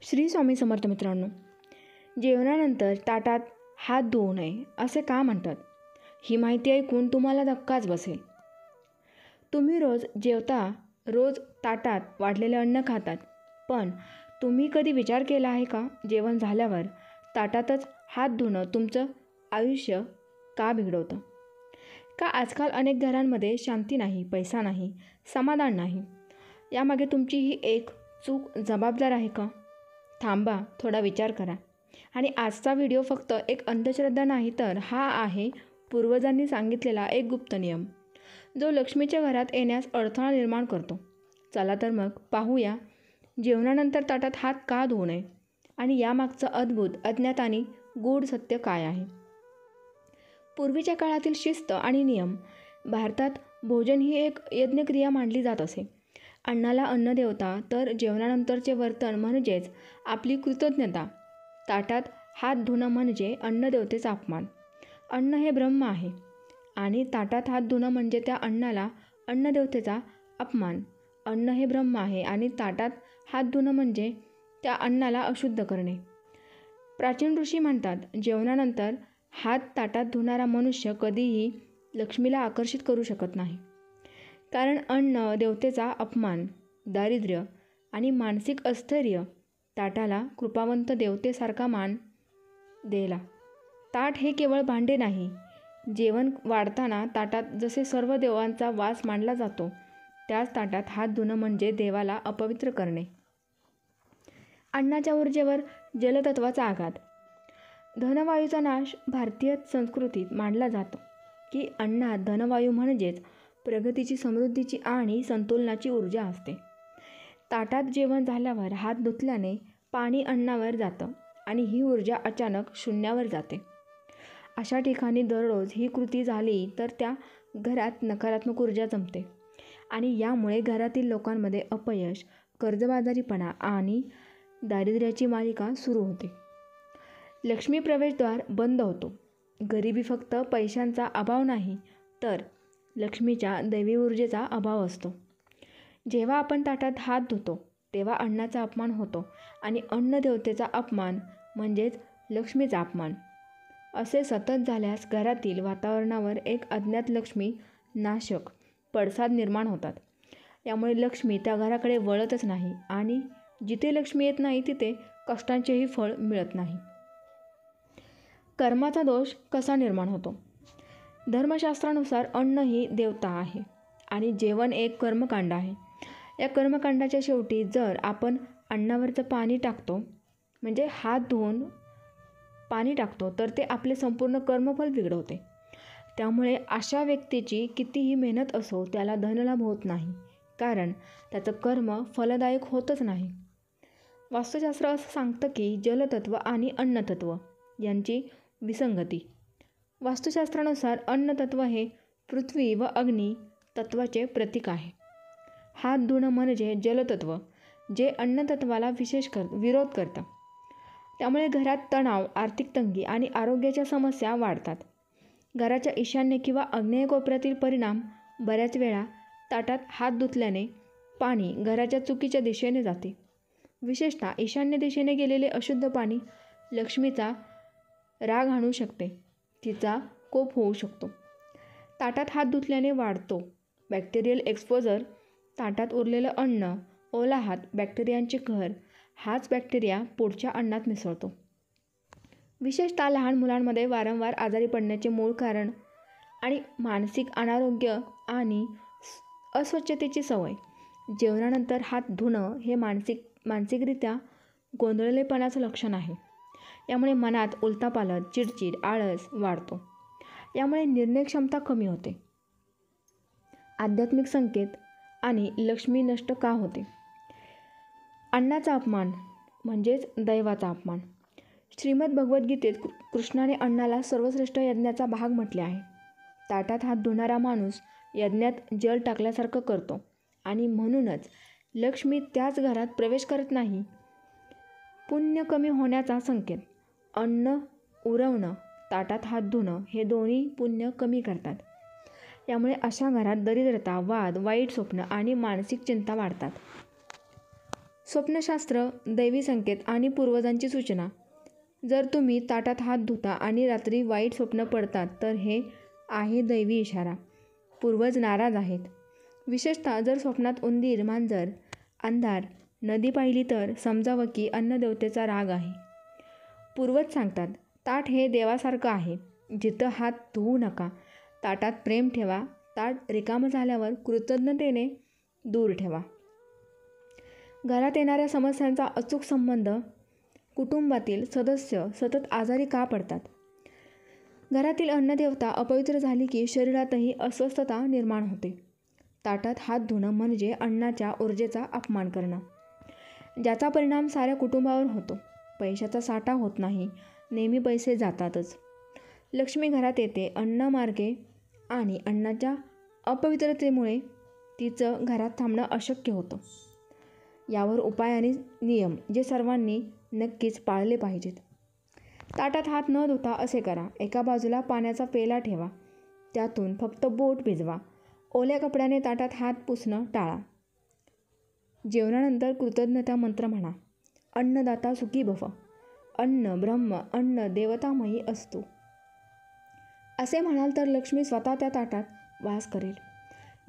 श्री स्वामी समर्थ मित्रांनो, जेवणानंतर ताटात हात धुवू नये असे का म्हणतात? ही माहिती ऐकून तुम्हाला धक्काच बसेल. तुम्ही रोज जेवता, रोज ताटात वाढलेले अन्न खातात, पण तुम्ही कधी विचार केला आहे का, जेवण झाल्यावर ताटातच हात धुणं तुमचं आयुष्य का बिघडवतं? का आजकाल अनेक घरांमध्ये शांती नाही, पैसा नाही, समाधान नाही? यामागे तुमची ही एक चूक जबाबदार आहे का? थांबा, थोडा विचार करा. आणि आजचा व्हिडिओ फक्त एक अंधश्रद्धा नाही, तर हा आहे पूर्वजांनी सांगितलेला एक गुप्त नियम, जो लक्ष्मीच्या घरात येण्यास अडथळा निर्माण करतो. चला तर मग पाहूया, जेवणानंतर ताटात हात का धुवू नये आणि यामागचं अद्भुत, अज्ञात आणि गूढ सत्य काय आहे. पूर्वीच्या काळातील शिस्त आणि नियम. भारतात भोजन ही एक यज्ञक्रिया मानली जात असे. अन्नाला अन्न देवता, तर जेवणानंतरचे वर्तन म्हणजेच आपली कृतज्ञता. ताटात हात धुणं म्हणजे अन्नदेवतेचा अपमान. अन्न हे ब्रह्म आहे आणि ताटात हात धुणं म्हणजे त्या अन्नाला अन्नदेवतेचा अपमान. अन्न हे ब्रह्म आहे आणि ताटात हात धुणं म्हणजे त्या अन्नाला अशुद्ध करणे. प्राचीन ऋषी म्हणतात, जेवणानंतर हात ताटात धुणारा मनुष्य कधीही लक्ष्मीला आकर्षित करू शकत नाही. कारण अन्न देवतेचा अपमान, दारिद्र्य आणि मानसिक अस्थैर्य ताटाला कृपावंत देवतेसारखा मान द्यायला. ताट हे केवळ भांडे नाही. जेवण वाढताना ताटात जसे सर्व देवांचा वास मांडला जातो, त्याच ताटात हात धुणं म्हणजे देवाला अपवित्र करणे. अन्नाच्या ऊर्जेवर जलतत्वाचा आघात. धनवायूचा नाश. भारतीय संस्कृतीत मानला जातो की अन्नात धनवायू म्हणजेच प्रगतीची, समृद्धीची आणि संतुलनाची ऊर्जा असते. ताटात जेवण झाल्यावर हात धुतल्याने पाणी अन्नावर जातं आणि ही ऊर्जा अचानक शून्यावर जाते. अशा ठिकाणी दररोज ही कृती झाली तर त्या घरात नकारात्मक ऊर्जा जमते आणि यामुळे घरातील लोकांमध्ये अपयश, कर्जबाजारीपणा आणि दारिद्र्याची मालिका सुरू होते. लक्ष्मी प्रवेशद्वार बंद होतो. गरिबी फक्त पैशांचा अभाव नाही, तर लक्ष्मीच्या दैवी ऊर्जेचा अभाव असतो. जेव्हा आपण ताटात हात धुतो तेव्हा अन्नाचा अपमान होतो आणि अन्नदेवतेचा अपमान म्हणजेच लक्ष्मीचा अपमान. असे सतत झाल्यास घरातील वातावरणावर एक अज्ञात लक्ष्मी नाशक पडसाद निर्माण होतात. यामुळे लक्ष्मी त्या घराकडे वळतच नाही आणि जिथे लक्ष्मी येत नाही तिथे कष्टांचेही फळ मिळत नाही. कर्माचा दोष कसा निर्माण होतो? धर्मशास्त्रानुसार अन्न ही देवता आहे आणि जेवण एक कर्मकांड आहे. या कर्मकांडाच्या शेवटी जर आपण अन्नावरचं पाणी टाकतो, म्हणजे हात धुवून पाणी टाकतो, तर ते आपले संपूर्ण कर्मफल बिघडवते. त्यामुळे अशा व्यक्तीची कितीही मेहनत असो, त्याला धनलाभ होत नाही, कारण त्याचं कर्म फलदायक होतच नाही. वास्तुशास्त्र असं सांगतं की जलतत्व आणि अन्नतत्व यांची विसंगती. वास्तुशास्त्रानुसार अन्नतत्व हे पृथ्वी व अग्नी तत्वाचे प्रतीक आहे. हात धुणं म्हणजे जलतत्व, जे अन्नतत्वाला विरोध करतं. त्यामुळे घरात तणाव, आर्थिक तंगी आणि आरोग्याच्या समस्या वाढतात. घराच्या ईशान्य किंवा आग्नेय कोपऱ्यातील परिणाम. बऱ्याच वेळा ताटात हात धुतल्याने पाणी घराच्या चुकीच्या दिशेने जाते. विशेषतः ईशान्य दिशेने गेलेले अशुद्ध पाणी लक्ष्मीचा राग आणू शकते, तिचा कोप होऊ शकतो. ताटात हात धुतल्याने वाढतो बॅक्टेरियल एक्सपोजर. ताटात उरलेलं अन्न, ओला हात बॅक्टेरियांचे घर. हाच बॅक्टेरिया पुढच्या अन्नात मिसळतो. विशेषतः लहान मुलांमध्ये वारंवार आजारी पडण्याचे मूळ कारण आणि मानसिक अनारोग्य आणि अस्वच्छतेची सवय. जेवणानंतर हात धुणं हे मानसिकरित्या गोंधळलेपणाचं लक्षण आहे. यामुळे मनात उलथापालथ, चिडचिड, आळस वाढतो. यामुळे निर्णय क्षमता कमी होते. आध्यात्मिक संकेत आणि लक्ष्मी नष्ट का होते? अन्नाचा अपमान म्हणजेच दैवाचा अपमान. श्रीमद भगवद्गीतेत कृष्णाने अन्नाला सर्वश्रेष्ठ यज्ञाचा भाग म्हटले आहे. ताटात हात धुणारा माणूस यज्ञात जल टाकल्यासारखं करतो आणि म्हणूनच लक्ष्मी त्याच घरात प्रवेश करत नाही. पुण्य कमी होण्याचा संकेत. अन्न उरवणं, ताटात हात धुणं हे दोन्ही पुण्य कमी करतात. यामुळे अशा घरात दरिद्रता, वाद, वाईट स्वप्न आणि मानसिक चिंता वाढतात. स्वप्नशास्त्र, दैवी संकेत आणि पूर्वजांची सूचना. जर तुम्ही ताटात हात धुता आणि रात्री वाईट स्वप्न पडतात तर हे आहे दैवी इशारा. पूर्वज नाराज आहेत. विशेषतः जर स्वप्नात उंदीर, मांजर, अंधार, नदी पाहिली तर समजावं की अन्नदेवतेचा राग आहे. पूर्वज सांगतात, ताट हे देवासारखं आहे. जिथं हात धुवू नका. ताटात प्रेम ठेवा. ताट रिकामं झाल्यावर कृतज्ञतेने दूर ठेवा. घरात येणाऱ्या समस्यांचा अचूक संबंध. कुटुंबातील सदस्य सतत आजारी का पडतात? घरातील अन्नदेवता अपवित्र झाली की शरीरातही अस्वस्थता निर्माण होते. ताटात हात धुणं म्हणजे अन्नाच्या ऊर्जेचा अपमान करणं, ज्याचा परिणाम साऱ्या कुटुंबावर होतो. पैशाचा साठा होत नाही. नेहमी पैसे जातातच. लक्ष्मी घरात येते अन्न मार्गे आणि अन्नाच्या अपवित्रतेमुळे तिचं घरात थांबणं अशक्य होतं. यावर उपाय आणि नियम जे सर्वांनी नक्कीच पाळले पाहिजेत. ताटात हात न धुता असे करा. एका बाजूला पाण्याचा पेला ठेवा. त्यातून फक्त बोट भिजवा. ओल्या कपड्याने ताटात हात पुसणं टाळा. जेवणानंतर कृतज्ञता मंत्र म्हणा. अन्नदाता सुखी भव. अन्न ब्रह्म, अन्न देवतामयी असतो. असे म्हणाल तर लक्ष्मी स्वतः त्या ताटात वास करेल.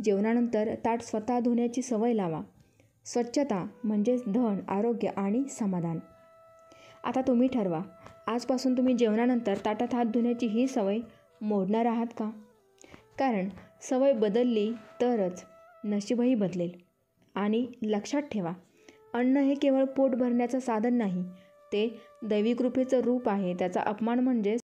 जेवणानंतर ताट स्वतः धुण्याची सवय लावा. स्वच्छता म्हणजेच धन, आरोग्य आणि समाधान. आता तुम्ही ठरवा, आजपासून तुम्ही जेवणानंतर ताटात हात धुण्याची ही सवय मोडणार आहात का? कारण सवय बदलली तरच नशीबही बदलेल. आणि लक्षात ठेवा, अन्न हे केवळ पोट भरण्याचं साधन नाही, ते दैवी कृपेचं रूप आहे. त्याचा अपमान म्हणजे